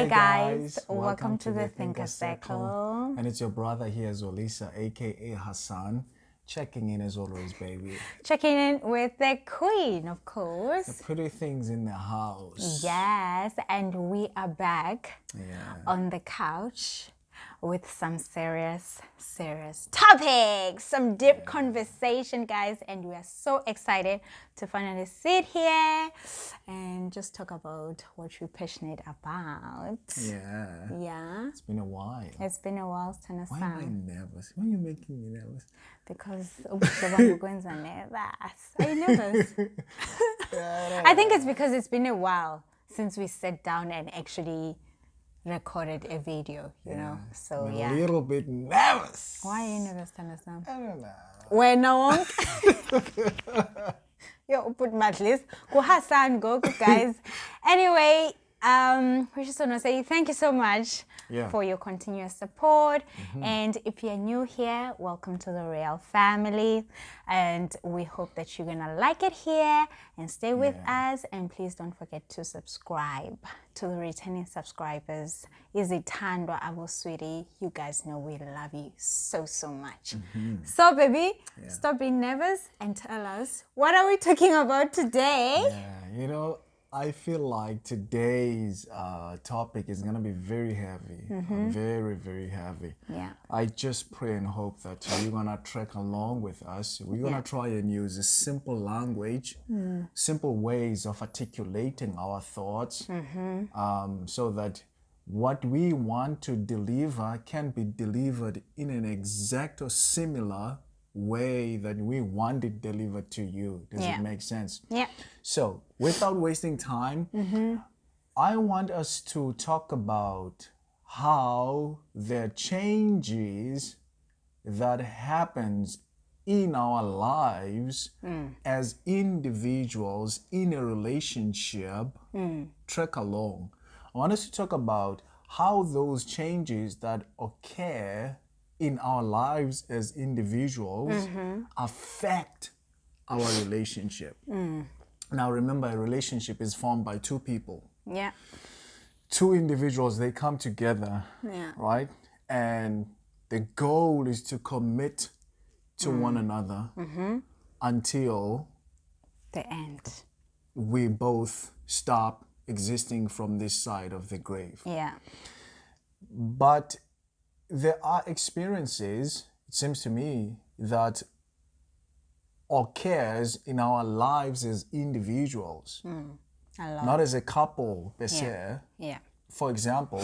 Hey guys, welcome to the Thinker Circle. And it's your brother here, Zolisa, aka Hassan, checking in as always, baby. Checking in with the queen, of course. The pretty things in the house. Yes, and we are back on the couch with some serious topics, some deep conversation, guys, and we are so excited to finally sit here and just talk about what we're passionate about. Yeah. It's been a while. It's been a while, Tana. Why am I nervous? Why are you making me nervous? Because nervous. Are you nervous? I think it's because it's been a while since we sat down and actually recorded a video, you know. So I'm a little bit nervous. Why are you nervous, Tana? I don't know. When no Yo, put my list. Go Hassan, go guys. Anyway, we just want to say thank you so much for your continuous support. And if you're new here, welcome to the Real Family. And we hope that you're gonna like it here and stay with us. And please don't forget to subscribe to the returning subscribers. Izithandwa Abo Sweetie, you guys know we love you so much. So baby, stop being nervous and tell us, what are we talking about today? Yeah, you know, I feel like today's topic is going to be very heavy, very heavy. Yeah. I just pray and hope that you're going to trek along with us. We're going to try and use a simple language, simple ways of articulating our thoughts, so that what we want to deliver can be delivered in an exact or similar way that we want it delivered to you. Does it make sense? Yeah. So, without wasting time, I want us to talk about how the changes that happens in our lives as individuals in a relationship trek along. I want us to talk about how those changes that occur in our lives as individuals affect our relationship. Now remember, a relationship is formed by two people. Yeah. Two individuals, they come together, right? And the goal is to commit to one another until the end. We both stop existing from this side of the grave. Yeah. But there are experiences, it seems to me, that occurs in our lives as individuals, not as a couple per se. Yeah. For example,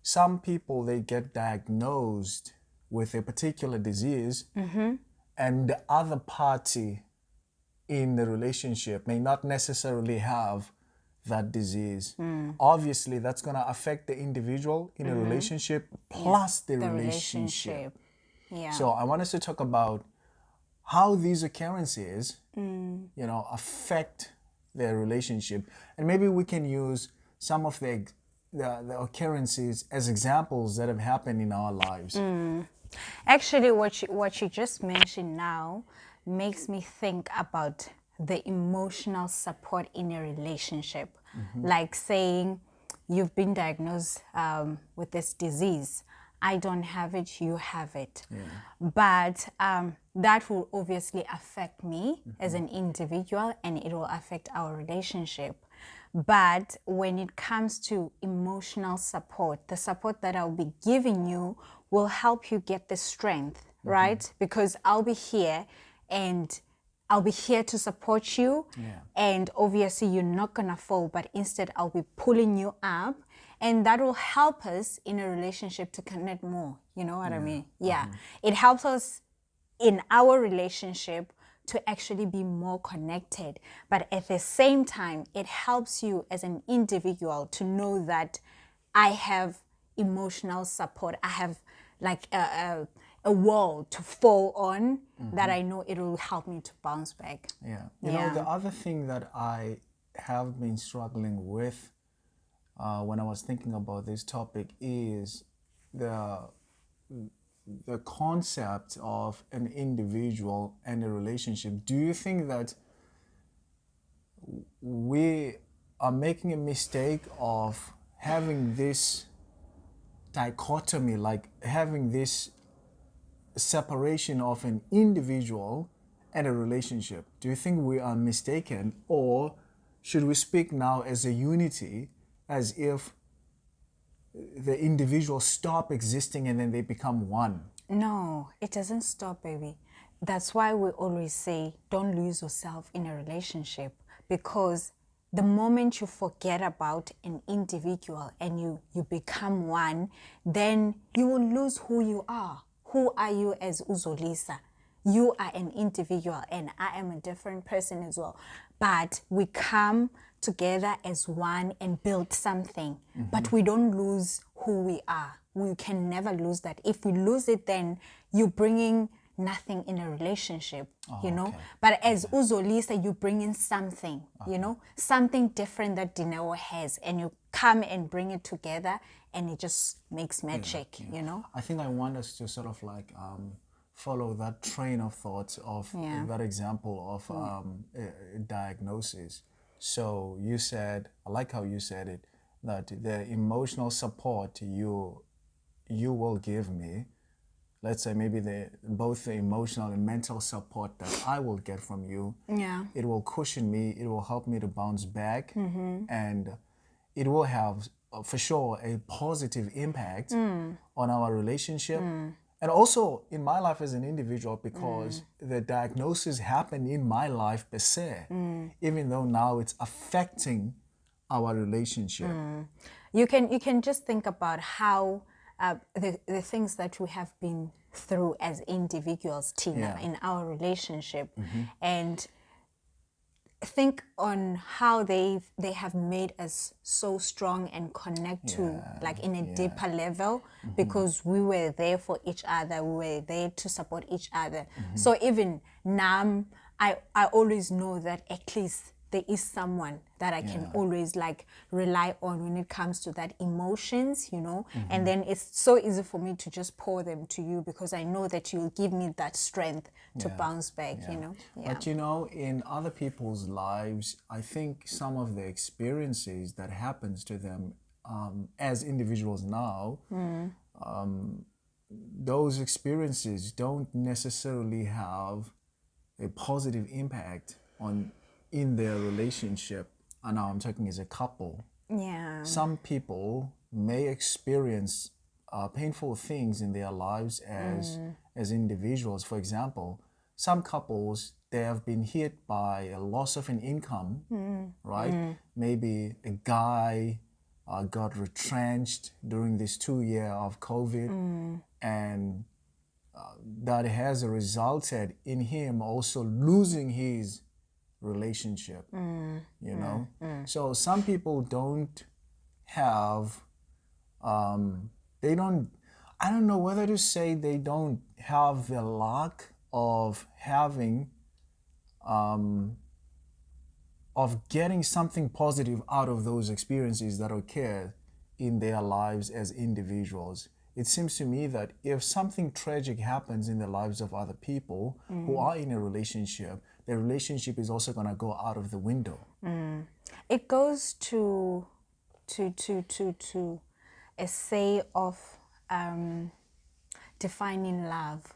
some people, they get diagnosed with a particular disease and the other party in the relationship may not necessarily have that disease. Obviously, that's going to affect the individual in a relationship plus the relationship. Yeah. So I want us to talk about how these occurrences, you know, affect their relationship, and maybe we can use some of the occurrences as examples that have happened in our lives. Actually, what you just mentioned now makes me think about the emotional support in a relationship. Like saying, you've been diagnosed with this disease. I don't have it, you have it. But that will obviously affect me as an individual, and it will affect our relationship. But when it comes to emotional support, the support that I'll be giving you will help you get the strength, right? Because I'll be here and I'll be here to support you. And obviously you're not gonna fall, but instead I'll be pulling you up. And that will help us in a relationship to connect more. You know what I mean? It helps us in our relationship to actually be more connected. But at the same time, it helps you as an individual to know that I have emotional support. I have like a wall to fall on that I know it will help me to bounce back. You know, the other thing that I have been struggling with when I was thinking about this topic is the concept of an individual and a relationship. Do you think that we are making a mistake of having this dichotomy, like having this separation of an individual and a relationship? Do you think we are mistaken, or should we speak now as a unity, as if the individuals stop existing and then they become one? No, it doesn't stop, baby. That's why we always say don't lose yourself in a relationship, because the moment you forget about an individual and you become one, then you will lose who you are. Who are you as Uzolisa? You are an individual and I am a different person as well. But we come together as one and build something. But we don't lose who we are. We can never lose that. If we lose it, then you're bringing nothing in a relationship, you know. Okay. But as Uzolisa, you bring in something, you know, something different that Dineo has, and you come and bring it together, and it just makes magic, you know. I think I want us to sort of like follow that train of thoughts of that example of a diagnosis. So you said, I like how you said it, that the emotional support you will give me, let's say maybe both the emotional and mental support that I will get from you, it will cushion me, it will help me to bounce back, and it will have for sure a positive impact on our relationship, and also in my life as an individual, because the diagnosis happened in my life per se, even though now it's affecting our relationship. You can just think about how the things that we have been through as individuals, Tina, in our relationship, and think on how they have made us so strong and connect to like in a deeper level, because we were there for each other, we were there to support each other. So even now I always know that at least there is someone that I can always like rely on when it comes to that emotions, you know. And then it's so easy for me to just pour them to you, because I know that you'll give me that strength to bounce back, you know. But you know, in other people's lives, I think some of the experiences that happens to them as individuals now, those experiences don't necessarily have a positive impact in their relationship. And now I'm talking as a couple. Some people may experience painful things in their lives as individuals. For example, some couples, they have been hit by a loss of an income, right? Maybe a guy got retrenched during this 2 year of COVID, and that has resulted in him also losing his relationship, you know. So some people don't have they don't, I don't know whether to say they don't have the luck of having of getting something positive out of those experiences that occur in their lives as individuals. It seems to me that if something tragic happens in the lives of other people who are in a relationship, the relationship is also going to go out of the window. It goes to a say of defining love.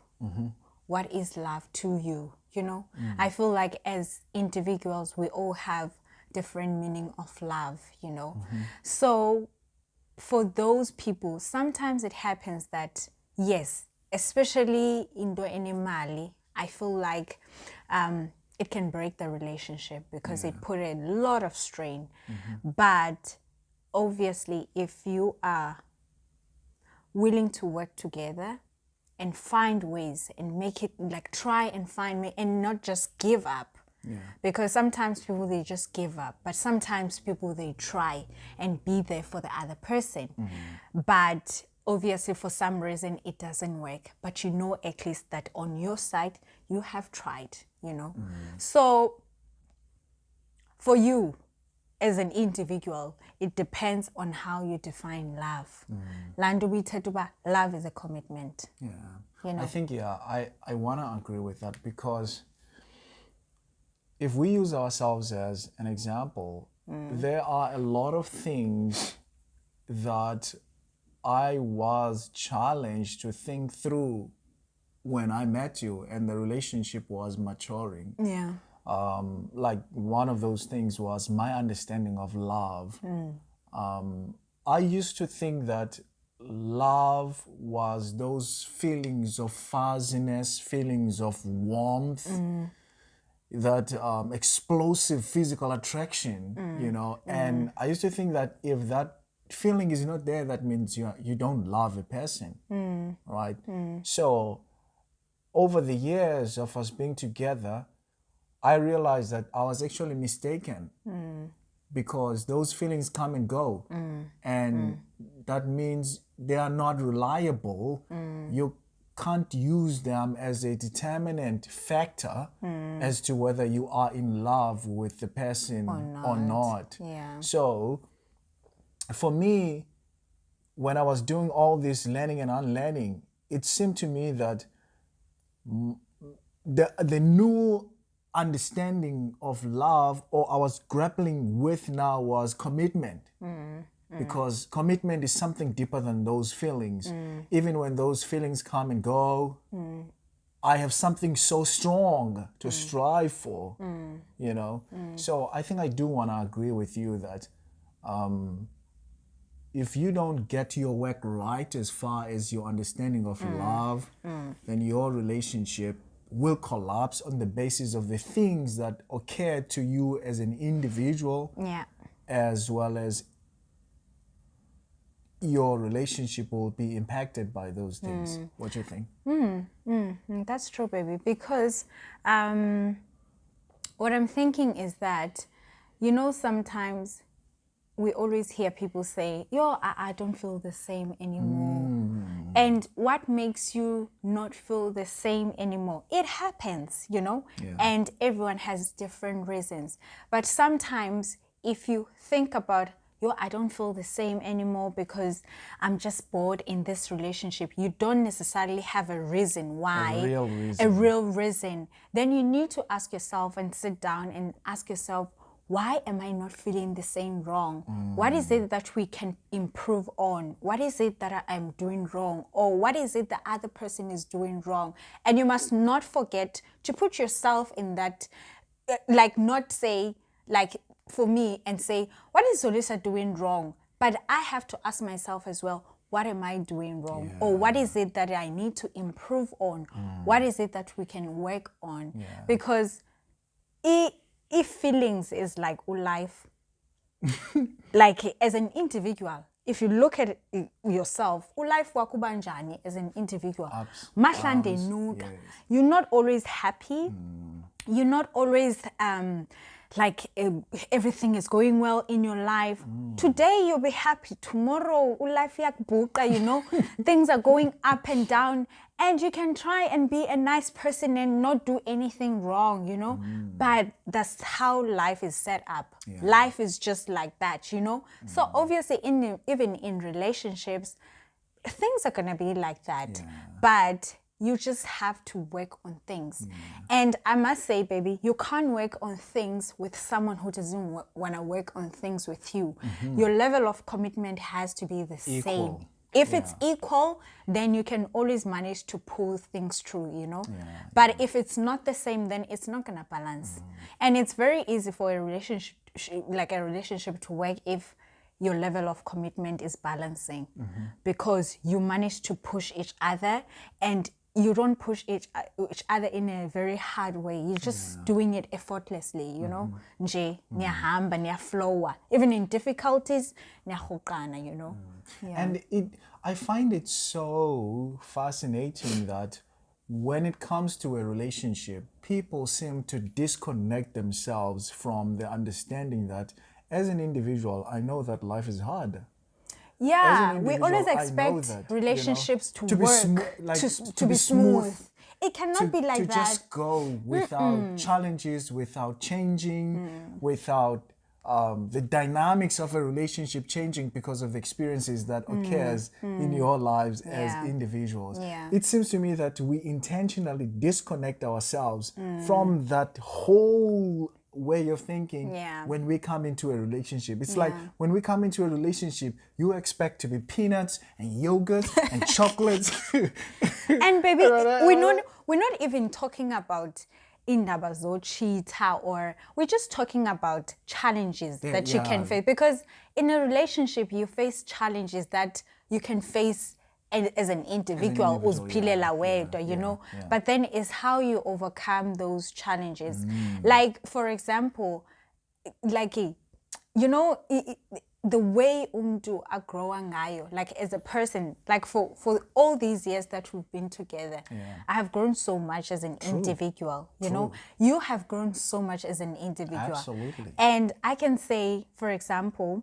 What is love to you? You know, I feel like as individuals, we all have different meaning of love. You know, so for those people, sometimes it happens that yes, especially in Mali, I feel like it can break the relationship because it put a lot of strain. But obviously, if you are willing to work together and find ways and make it like try and find and not just give up. Because sometimes people, they just give up, but sometimes people, they try and be there for the other person. But obviously for some reason it doesn't work, but you know at least that on your side you have tried, you know. So for you as an individual, it depends on how you define love. Love is a commitment. You know? I think I want to agree with that, because if we use ourselves as an example, there are a lot of things that I was challenged to think through when I met you and the relationship was maturing. Yeah. Like one of those things was my understanding of love. I used to think that love was those feelings of fuzziness, feelings of warmth, that explosive physical attraction, you know. And I used to think that if that feeling is not there, that means you don't love a person, right? So over the years of us being together, I realized that I was actually mistaken because those feelings come and go. And that means they are not reliable. You can't use them as a determinant factor as to whether you are in love with the person or not. Yeah. So for me, when I was doing all this learning and unlearning, it seemed to me that the new understanding of love, or I was grappling with now, was commitment. Because commitment is something deeper than those feelings. Even when those feelings come and go, I have something so strong to strive for, you know. So I think I do want to agree with you that if you don't get your work right as far as your understanding of love, then your relationship will collapse on the basis of the things that occur to you as an individual, Yeah. as well as your relationship will be impacted by those things. What do you think? That's true, baby. Because what I'm thinking is that, you know, sometimes we always hear people say, yo, I don't feel the same anymore. And what makes you not feel the same anymore? It happens, you know, and everyone has different reasons. But sometimes if you think about, yo, I don't feel the same anymore because I'm just bored in this relationship, you don't necessarily have a reason why. A real reason. A real reason. Then you need to ask yourself and sit down and ask yourself, why am I not feeling the same wrong? What is it that we can improve on? What is it that I am doing wrong? Or what is it the other person is doing wrong? And you must not forget to put yourself in that, like not say, like for me and say, what is Zolisa doing wrong? But I have to ask myself as well, what am I doing wrong? Or what is it that I need to improve on? What is it that we can work on? Because if feelings is like life, like as an individual, if you look at it yourself, life wakubanjani as an individual, mahlande nuka, you're not always happy, you're not always like everything is going well in your life. Today you'll be happy, tomorrow life yakbuka, you know, things are going up and down, and you can try and be a nice person and not do anything wrong, you know. But that's how life is set up. Life is just like that, you know. So obviously even in relationships, things are gonna be like that. But you just have to work on things. And I must say, baby, you can't work on things with someone who doesn't want to work on things with you. Your level of commitment has to be the same. If it's equal, then you can always manage to pull things through, you know. But if it's not the same, then it's not going to balance. And it's very easy for a relationship to work if your level of commitment is balancing, because you manage to push each other, and you don't push each other in a very hard way. You're just doing it effortlessly, you know. Nje, niyahamba, niyaflowa. Even in difficulties, niyahokana, you know. And I find it so fascinating that when it comes to a relationship, people seem to disconnect themselves from the understanding that as an individual, I know that life is hard. Yeah, we always expect relationships to work, to be smooth. It cannot be like that. To just go without challenges, without changing, without the dynamics of a relationship changing because of the experiences that occurs in your lives as individuals. It seems to me that we intentionally disconnect ourselves from that whole way of thinking Yeah. when we come into a relationship. It's like Yeah. when we come into a relationship, you expect to be peanuts and yogurt and chocolates. And baby, we're not even talking about indaba zochita, or we're just talking about challenges that you can yeah. face, because in a relationship you face challenges that you can face as an individual, uziphilela wedwa, you know. But then is how you overcome those challenges. Like for example, like you know, the way umntu agrowa ngayo, like as a person, like for all these years that we've been together, I have grown so much as an individual, you know. You have grown so much as an individual. Absolutely. And I can say, for example,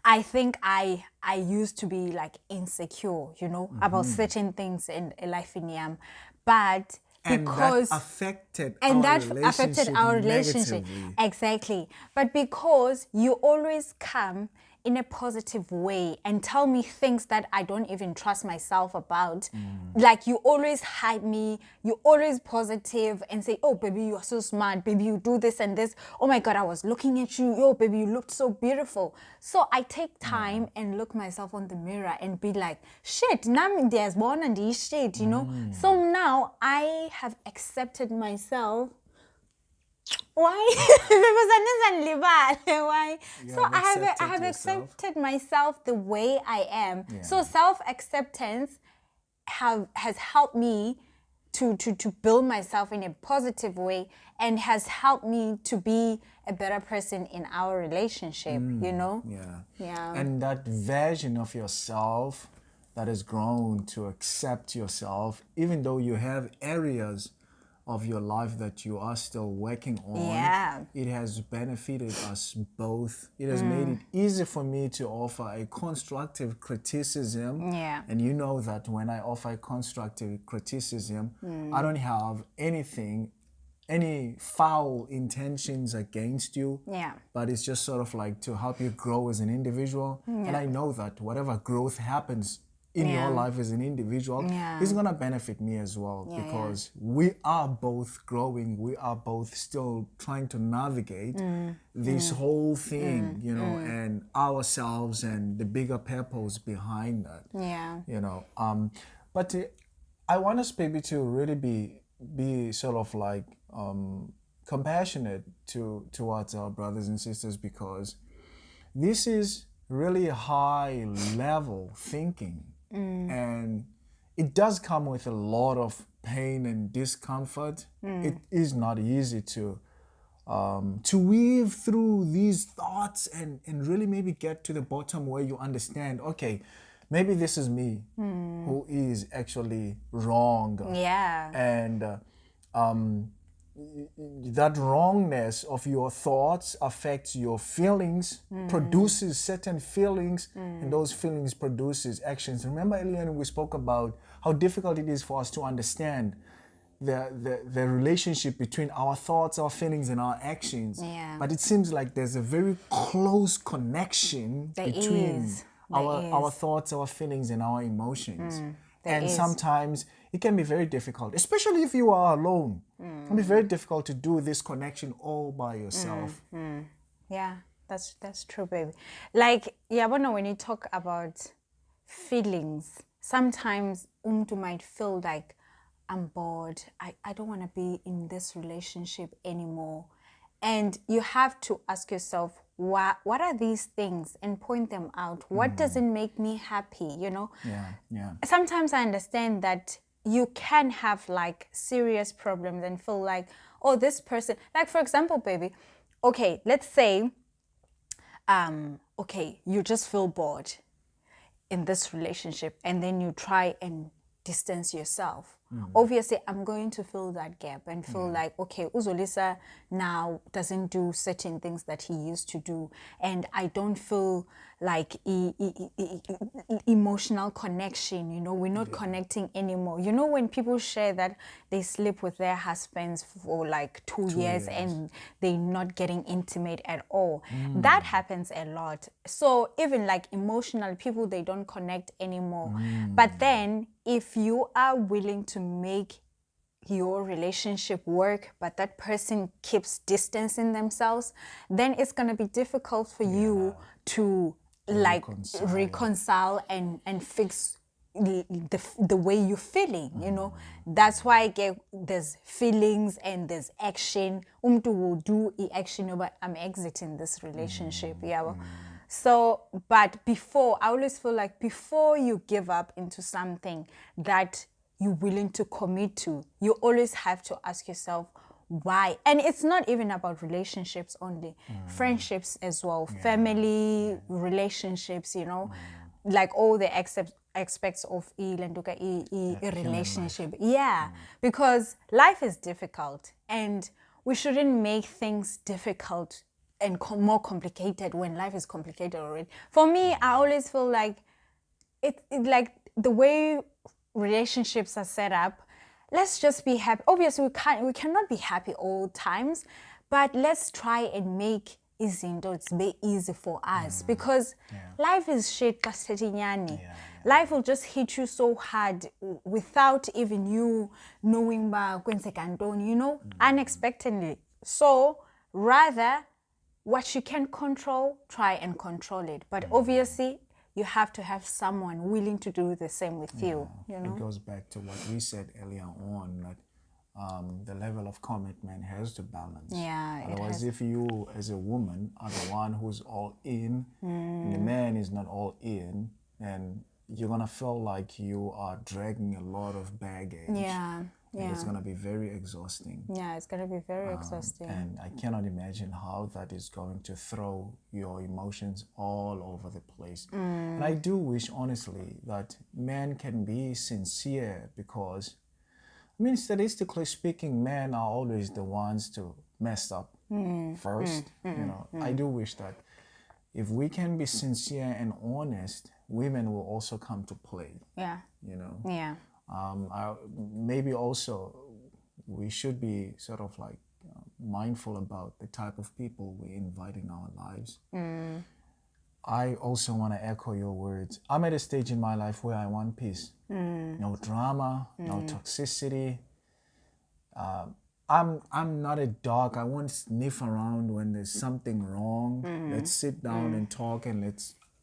I think I used to be like insecure, you know, about certain things in life in Yam, but because that affected our relationship negatively. Exactly. But because you always come in a positive way and tell me things that I don't even trust myself about. Like you always hype me, you always positive and say, oh baby, you are so smart, baby, you do this and this. Oh my God, I was looking at you, yo baby, you looked so beautiful. So I take time and look myself on the mirror and be like, shit, nam there's one and this shit, you know. So now I have accepted myself. Why? Why? So I have accepted myself the way I am. So self-acceptance has helped me to build myself in a positive way, and has helped me to be a better person in our relationship, you know? Yeah. And that version of yourself that has grown to accept yourself, even though you have areas of your life that you are still working on, it has benefited us both. It has made it easy for me to offer a constructive criticism. And you know that when I offer constructive criticism, I don't have any foul intentions against you. But it's just sort of like to help you grow as an individual. And I know that whatever growth happens in your life as an individual is going to benefit me as well, because we are both growing, we are both still trying to navigate this whole thing, you know, and ourselves and the bigger purpose behind that. You know, but I want us maybe to really be sort of like compassionate towards our brothers and sisters, because this is really high level thinking. And it does come with a lot of pain and discomfort. It is not easy to weave through these thoughts and really maybe get to the bottom where you understand, okay, maybe this is me who is actually wrong. And that wrongness of your thoughts affects your feelings, produces certain feelings, and those feelings produces actions. Remember earlier when we spoke about how difficult it is for us to understand the relationship between our thoughts, our feelings, and our actions. But it seems like there's a very close connection between our thoughts, our feelings, and our emotions. And sometimes it can be very difficult, especially if you are alone. It can be very difficult to do this connection all by yourself. Yeah, that's true, baby. Like, when you talk about feelings, sometimes umntu might feel like, I'm bored, I don't want to be in this relationship anymore. And you have to ask yourself, what are these things, and point them out. What doesn't make me happy, you know? Sometimes I understand that you can have like serious problems and feel like, oh, this person, like for example, baby, okay, let's say, okay, you just feel bored in this relationship, and then you try and distance yourself. Obviously, I'm going to fill that gap and feel like, okay, Zolisa now doesn't do certain things that he used to do, and I don't feel like emotional connection, you know, we're not connecting anymore. You know, when people share that they sleep with their husbands for like 2 years and they're not getting intimate at all, that happens a lot. So even like emotional people, they don't connect anymore. But then if you are willing to make your relationship work, but that person keeps distancing themselves, then it's going to be difficult for you to like reconcile and fix the way you're feeling, you know. That's why I get there's feelings and there's action. Will do action, but I'm exiting this relationship. So, but before, I always feel like before you give up into something that you're willing to commit to, you always have to ask yourself why. And it's not even about relationships only, friendships as well, family relationships, you know, like all the aspects of a relationship. Because life is difficult and we shouldn't make things difficult and more complicated when life is complicated already. For me, I always feel like it like the way relationships are set up, let's just be happy. Obviously we cannot be happy all times, but let's try and make izinto be easy for us, because life is shit. Life will just hit you so hard without even you knowing, you know, unexpectedly. So rather, what you can control, try and control it. But obviously, you have to have someone willing to do the same with you. You know, it goes back to what we said earlier on, that the level of commitment has to balance. Otherwise, if you as a woman are the one who's all in, and the man is not all in, then you're gonna feel like you are dragging a lot of baggage. And it's gonna be very exhausting. It's gonna be very exhausting. And I cannot imagine how that is going to throw your emotions all over the place. And I do wish, honestly, that men can be sincere, because, I mean, statistically speaking, men are always the ones to mess up first. You know, I do wish that if we can be sincere and honest, women will also come to play. You know. Maybe also we should be sort of like mindful about the type of people we invite in our lives. I also want to echo your words. I'm at a stage in my life where I want peace. No drama, no toxicity. I'm not a dog. I won't sniff around when there's something wrong. Let's sit down and talk, and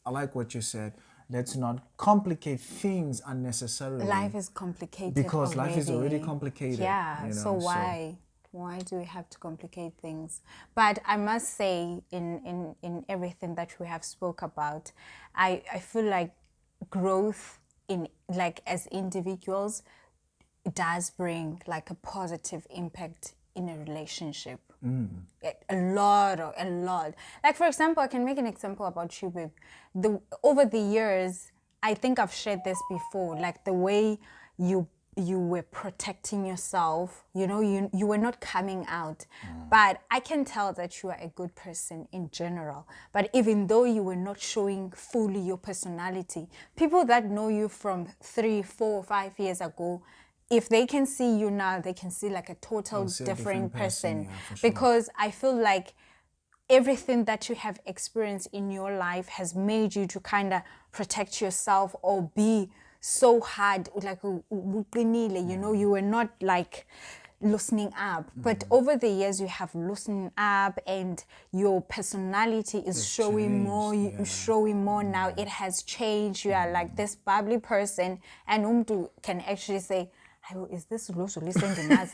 I like what you said. Let's not complicate things unnecessarily. Life is complicated because life is already complicated. You know, so why do we have to complicate things? But I must say, in everything that we have spoke about, I feel like growth in, like, as individuals, does bring like a positive impact in a relationship. A lot. Like, for example, I can make an example about you, babe. Over the years, I think I've shared this before, like the way you were protecting yourself, you know, you were not coming out. But I can tell that you are a good person in general. But even though you were not showing fully your personality, people that know you from 3, 4, 5 years ago, if they can see you now, they can see like a total different person. For sure. Because I feel like everything that you have experienced in your life has made you to kind of protect yourself or be so hard, like, you know, you were not like loosening up. But over the years, you have loosened up, and your personality is showing more. You're showing more now. It has changed. You are like this bubbly person, and Umtu can actually say, is this Zolisa and I?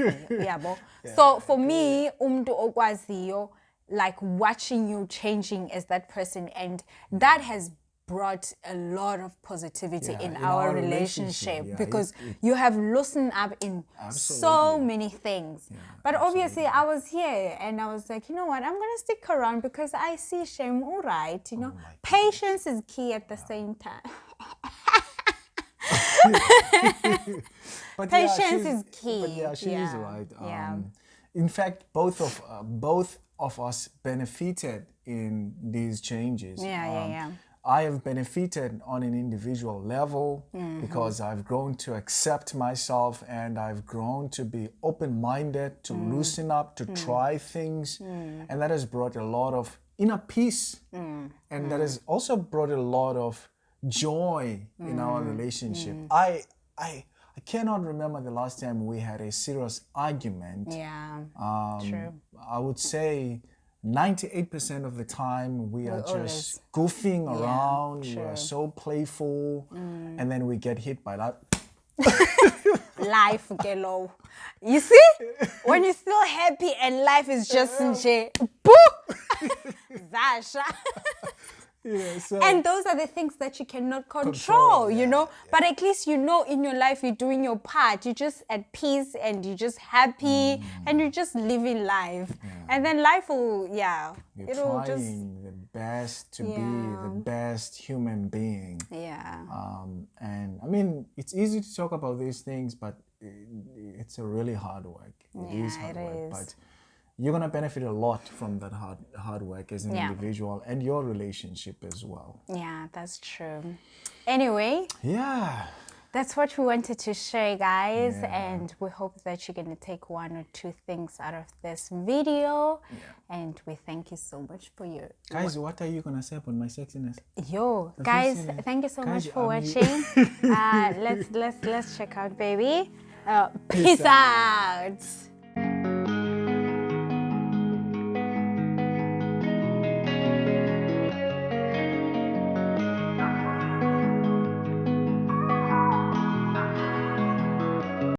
So for me, Umtu okwaziyo, like watching you changing as that person, and that has brought a lot of positivity in our relationship, because you have loosened up in so many things. But obviously I was here and I was like, you know what, I'm going to stick around because I see Shem all right, you know. Patience is key at the same time. But patience is key. But she is right. In fact, both of us benefited in these changes. I have benefited on an individual level because I've grown to accept myself, and I've grown to be open-minded, to loosen up, to try things, and that has brought a lot of inner peace, and that has also brought a lot of joy in our relationship. I cannot remember the last time we had a serious argument. Yeah. Um, True. I would say 98% of the time we are always- just goofing around. We true. are so playful, and then we get hit by that. Life get low. You see? When you're still happy and life is just boo! Zasha. Yeah, so And those are the things that you cannot control, you know. But at least you know in your life you're doing your part. You're just at peace and you're just happy and you're just living life. And then life will, you're it'll trying just, the best to be Yeah. the best human being. yeah. And I mean, it's easy to talk about these things, but it's a really hard work. It is Yeah, hard it work, is. but you're gonna benefit a lot from that hard work as an Yeah. individual and your relationship as well. Yeah, that's true. Anyway, Yeah. that's what we wanted to share, guys. Yeah. And we hope that you're going to take one or two things out of this video. And we thank you so much for your... Guys, what are you gonna say about my sexiness? Yo, guys, say that? thank you so Guys, much for you- watching. Let's check out, baby. Peace out.